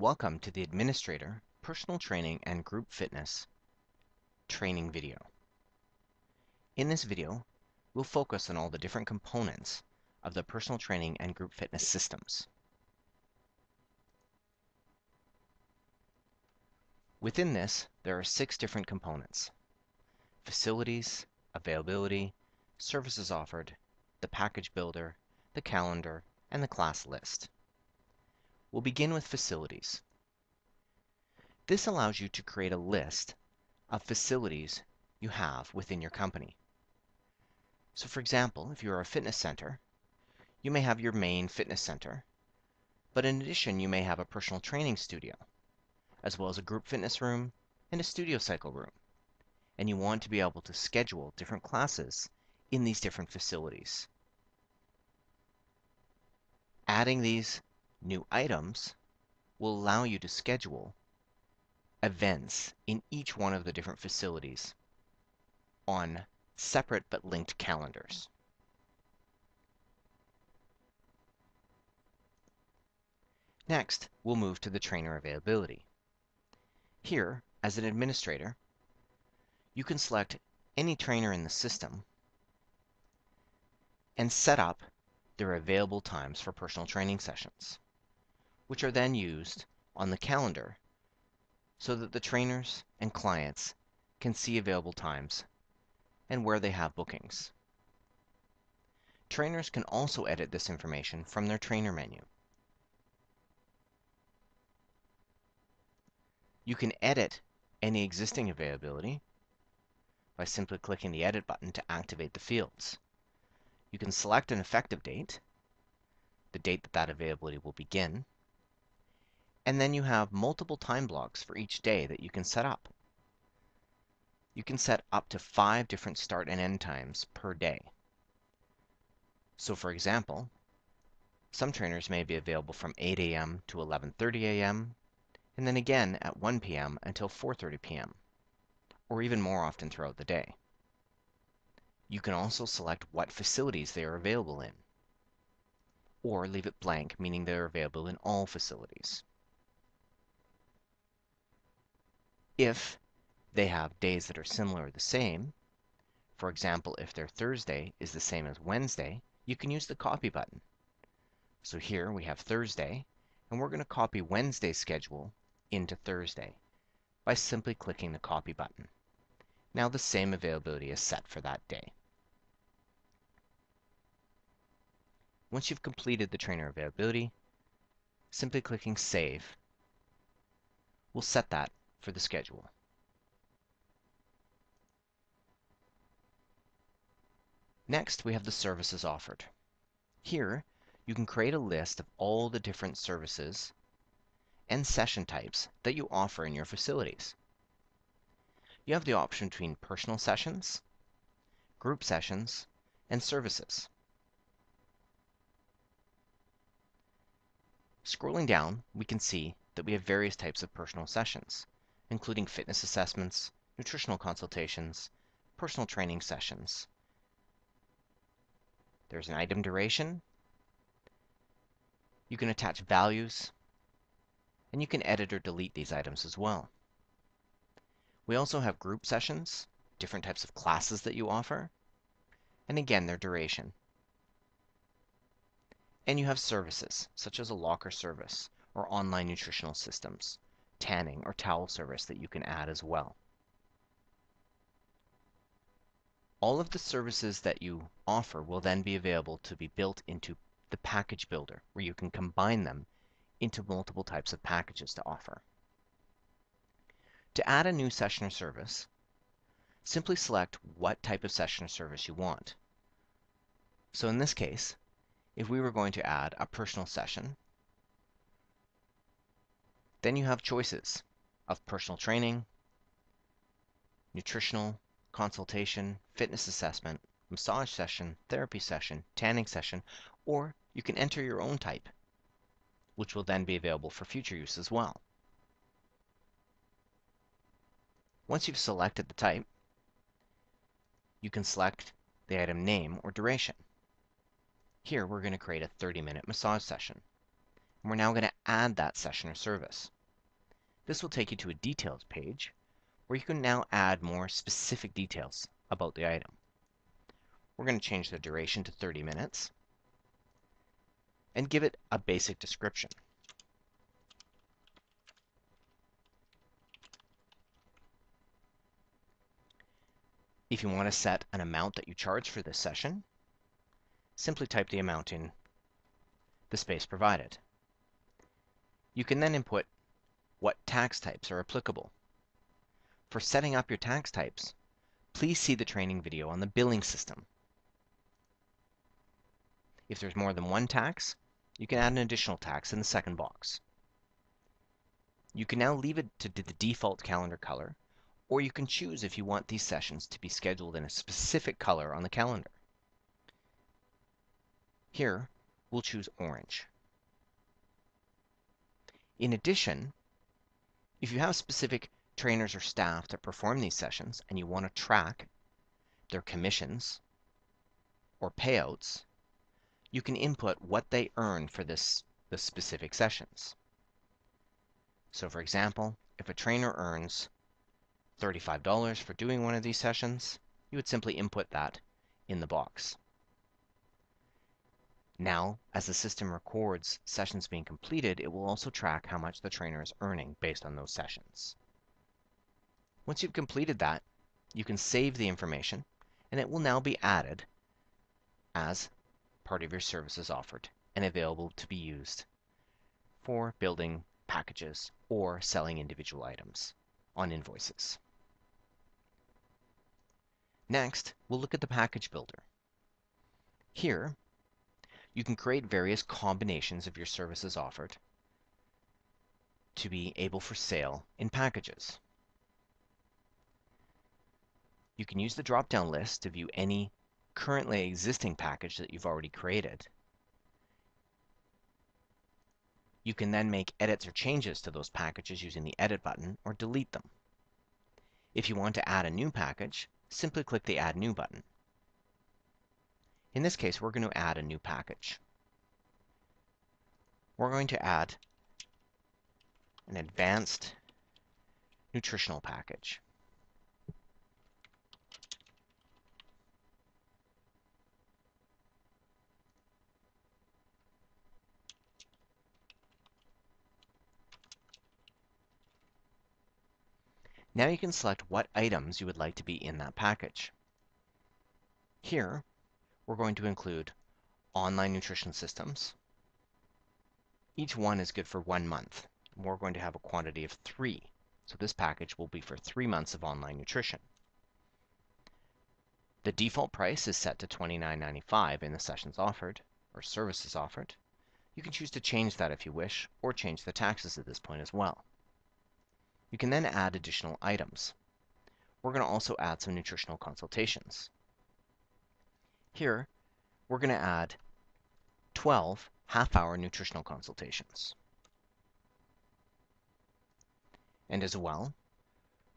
Welcome to the Administrator, Personal Training and Group Fitness training video. In this video, we'll focus on all the different components of the personal training and group fitness systems. Within this, there are 6 different components: facilities, availability, services offered, the package builder, the calendar, and the class list. We'll begin with facilities. This allows you to create a list of facilities you have within your company. So for example, if you're a fitness center, you may have your main fitness center, but in addition you may have a personal training studio, as well as a group fitness room and a studio cycle room. And you want to be able to schedule different classes in these different facilities. Adding these new items will allow you to schedule events in each one of the different facilities on separate but linked calendars. Next, we'll move to the trainer availability. Here, as an administrator, you can select any trainer in the system and set up their available times for personal training sessions, which are then used on the calendar so that the trainers and clients can see available times and where they have bookings. Trainers can also edit this information from their trainer menu. You can edit any existing availability by simply clicking the Edit button to activate the fields. You can select an effective date, the date that availability will begin, and then you have multiple time blocks for each day that you can set up. You can set up to 5 different start and end times per day. So for example, some trainers may be available from 8 a.m. to 11:30 a.m., and then again at 1 p.m. until 4:30 p.m., or even more often throughout the day. You can also select what facilities they are available in, or leave it blank, meaning they are available in all facilities. If they have days that are similar or the same, for example, if their Thursday is the same as Wednesday, you can use the copy button. So here we have Thursday, and we're going to copy Wednesday's schedule into Thursday by simply clicking the copy button. Now the same availability is set for that day. Once you've completed the trainer availability, simply clicking Save will set that for the schedule. Next, we have the services offered. Here, you can create a list of all the different services and session types that you offer in your facilities. You have the option between personal sessions, group sessions, and services. Scrolling down, we can see that we have various types of personal sessions, including fitness assessments, nutritional consultations, personal training sessions. There's an item duration. You can attach values, and you can edit or delete these items as well. We also have group sessions, different types of classes that you offer, and again, their duration. And you have services, such as a locker service or online nutritional systems, tanning or towel service that you can add as well. All of the services that you offer will then be available to be built into the package builder, where you can combine them into multiple types of packages to offer. To add a new session or service, simply select what type of session or service you want. So in this case, if we were going to add a personal session, then you have choices of personal training, nutritional, consultation, fitness assessment, massage session, therapy session, tanning session, or you can enter your own type, which will then be available for future use as well. Once you've selected the type, you can select the item name or duration. Here we're going to create a 30-minute massage session, And we're now going to add that session or service. This will take you to a details page where you can now add more specific details about the item. We're going to change the duration to 30 minutes and give it a basic description. If you want to set an amount that you charge for this session, simply type the amount in the space provided. You can then input what tax types are applicable. For setting up your tax types, please see the training video on the billing system. If there's more than one tax, you can add an additional tax in the second box. You can now leave it to the default calendar color, or you can choose if you want these sessions to be scheduled in a specific color on the calendar. Here, we'll choose orange. In addition, if you have specific trainers or staff that perform these sessions and you want to track their commissions or payouts, you can input what they earn for the specific sessions. So for example, if a trainer earns $35 for doing one of these sessions, you would simply input that in the box. Now, as the system records sessions being completed, it will also track how much the trainer is earning based on those sessions. Once you've completed that, you can save the information, and it will now be added as part of your services offered and available to be used for building packages or selling individual items on invoices. Next, we'll look at the package builder. Here, you can create various combinations of your services offered to be able for sale in packages. You can use the drop-down list to view any currently existing package that you've already created. You can then make edits or changes to those packages using the Edit button or delete them. If you want to add a new package, simply click the Add New button. In this case, we're going to add a new package. We're going to add an advanced nutritional package. Now you can select what items you would like to be in that package. Here, we're going to include online nutrition systems. Each one is good for 1 month. We're going to have a quantity of 3. So this package will be for 3 months of online nutrition. The default price is set to $29.95 in the sessions offered or services offered. You can choose to change that if you wish, or change the taxes at this point as well. You can then add additional items. We're going to also add some nutritional consultations. Here, we're going to add 12 half-hour nutritional consultations. And as well,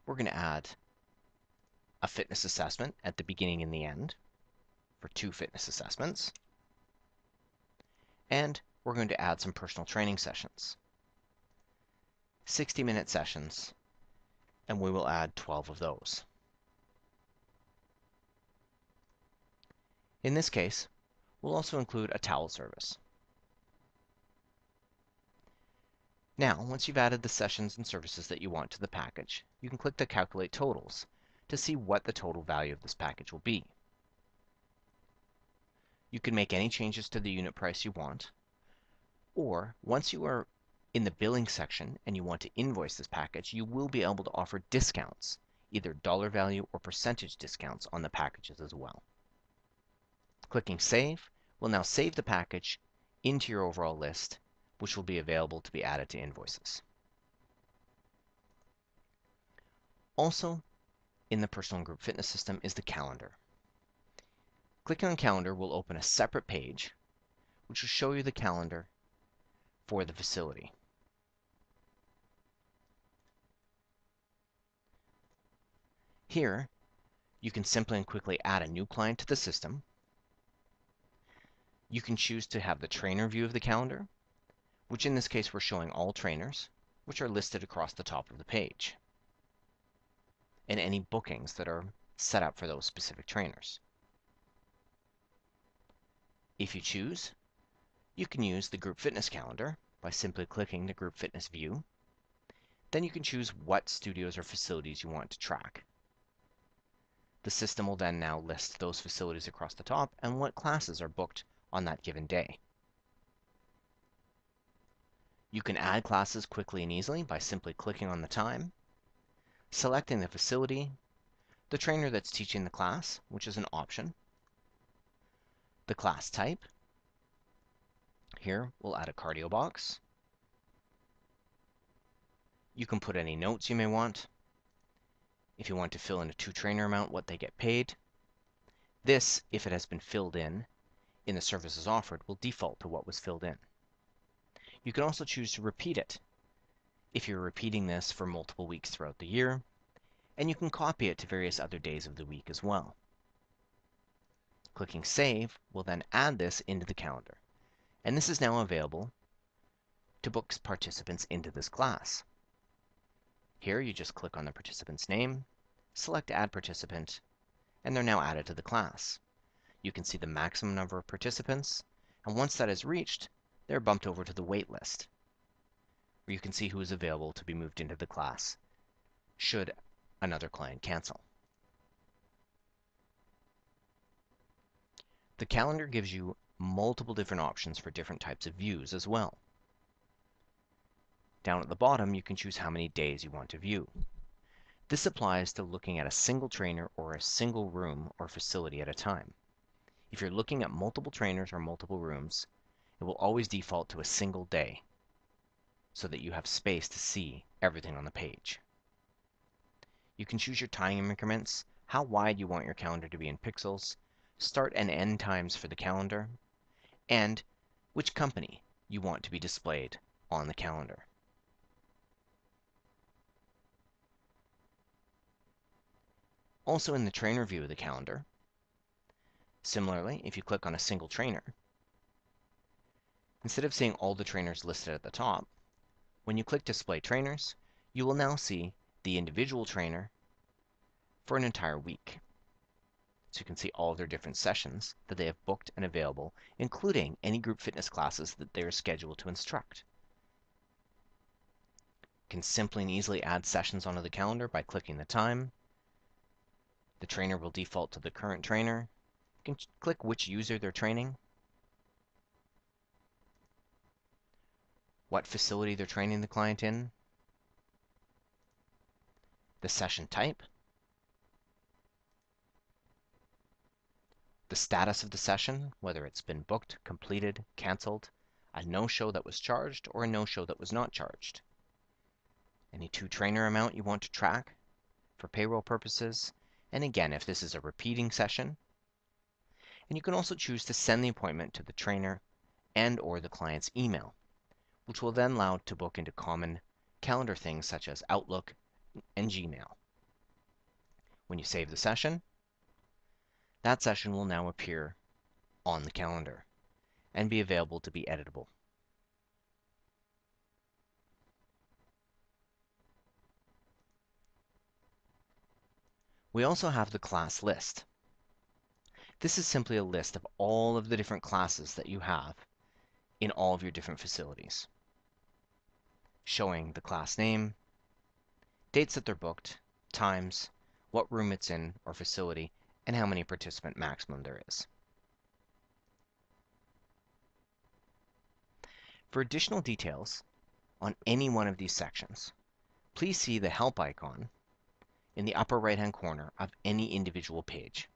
we're going to add a fitness assessment at the beginning and the end for 2 fitness assessments. And we're going to add some personal training sessions. 60-minute sessions, and we will add 12 of those. In this case, we'll also include a towel service. Now, once you've added the sessions and services that you want to the package, you can click to Calculate Totals to see what the total value of this package will be. You can make any changes to the unit price you want, or once you are in the billing section and you want to invoice this package, you will be able to offer discounts, either dollar value or percentage discounts on the packages as well. Clicking Save will now save the package into your overall list, which will be available to be added to invoices. Also, in the personal and group fitness system is the calendar. Clicking on Calendar will open a separate page, which will show you the calendar for the facility. Here, you can simply and quickly add a new client to the system. You can choose to have the trainer view of the calendar, which in this case we're showing all trainers, which are listed across the top of the page, and any bookings that are set up for those specific trainers. If you choose, you can use the Group Fitness Calendar by simply clicking the Group Fitness view. Then you can choose what studios or facilities you want to track. The system will then now list those facilities across the top and what classes are booked on that given day. You can add classes quickly and easily by simply clicking on the time, selecting the facility, the trainer that's teaching the class, which is an option, the class type. Here we'll add a cardio box. You can put any notes you may want. If you want to fill in a two-trainer amount, what they get paid. This, if it has been filled in the services offered, will default to what was filled in. You can also choose to repeat it if you're repeating this for multiple weeks throughout the year, and you can copy it to various other days of the week as well. Clicking Save will then add this into the calendar, and this is now available to book participants into this class. Here you just click on the participant's name, select Add Participant, and they're now added to the class. You can see the maximum number of participants, and once that is reached, they're bumped over to the wait list, where you can see who is available to be moved into the class should another client cancel. The calendar gives you multiple different options for different types of views as well. Down at the bottom, you can choose how many days you want to view. This applies to looking at a single trainer or a single room or facility at a time. If you're looking at multiple trainers or multiple rooms, it will always default to a single day so that you have space to see everything on the page. You can choose your time increments, how wide you want your calendar to be in pixels, start and end times for the calendar, and which company you want to be displayed on the calendar. Also in the trainer view of the calendar, similarly, if you click on a single trainer, instead of seeing all the trainers listed at the top, when you click Display Trainers, you will now see the individual trainer for an entire week. So you can see all of their different sessions that they have booked and available, including any group fitness classes that they are scheduled to instruct. You can simply and easily add sessions onto the calendar by clicking the time. The trainer will default to the current trainer. You can click which user they're training, what facility they're training the client in, the session type, the status of the session, whether it's been booked, completed, canceled, a no-show that was charged, or a no-show that was not charged, any two-trainer amount you want to track for payroll purposes, and again, if this is a repeating session. And you can also choose to send the appointment to the trainer and or the client's email, which will then allow to book into common calendar things such as Outlook and Gmail. When you save the session, that session will now appear on the calendar and be available to be editable. We also have the class list. This is simply a list of all of the different classes that you have in all of your different facilities, showing the class name, dates that they're booked, times, what room it's in or facility, and how many participant maximum there is. For additional details on any one of these sections, please see the help icon in the upper right-hand corner of any individual page.